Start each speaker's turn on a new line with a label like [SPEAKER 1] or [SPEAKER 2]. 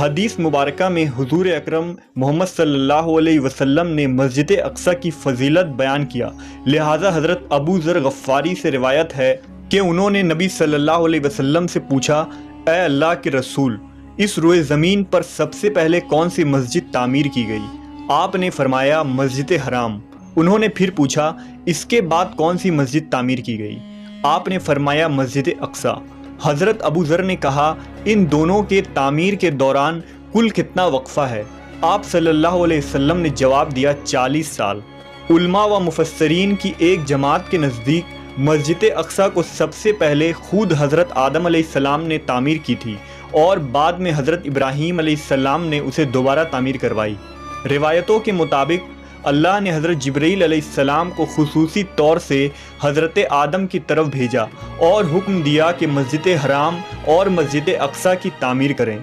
[SPEAKER 1] حدیث مبارکہ میں حضور اکرم محمد صلی اللہ علیہ وسلم نے مسجد اقصی کی فضیلت بیان کیا، لہٰذا حضرت ابو ذر غفاری سے روایت ہے کہ انہوں نے نبی صلی اللہ علیہ وسلم سے پوچھا، اے اللہ کے رسول، اس روئے زمین پر سب سے پہلے کون سی مسجد تعمیر کی گئی؟ آپ نے فرمایا مسجد حرام۔ انہوں نے پھر پوچھا، اس کے بعد کون سی مسجد تعمیر کی گئی؟ آپ نے فرمایا مسجد اقصی۔ حضرت ابو ذر نے کہا، ان دونوں کے تعمیر کے دوران کل کتنا وقفہ ہے؟ آپ صلی اللہ علیہ وسلم نے جواب دیا، 40 سال۔ علماء و مفسرین کی ایک جماعت کے نزدیک مسجد اقصی کو سب سے پہلے خود حضرت آدم علیہ السلام نے تعمیر کی تھی اور بعد میں حضرت ابراہیم علیہ السلام نے اسے دوبارہ تعمیر کروائی۔ روایتوں کے مطابق اللہ نے حضرت جبرائیل علیہ السلام کو خصوصی طور سے حضرت آدم کی طرف بھیجا اور حکم دیا کہ مسجد حرام اور مسجد اقصی کی تعمیر کریں۔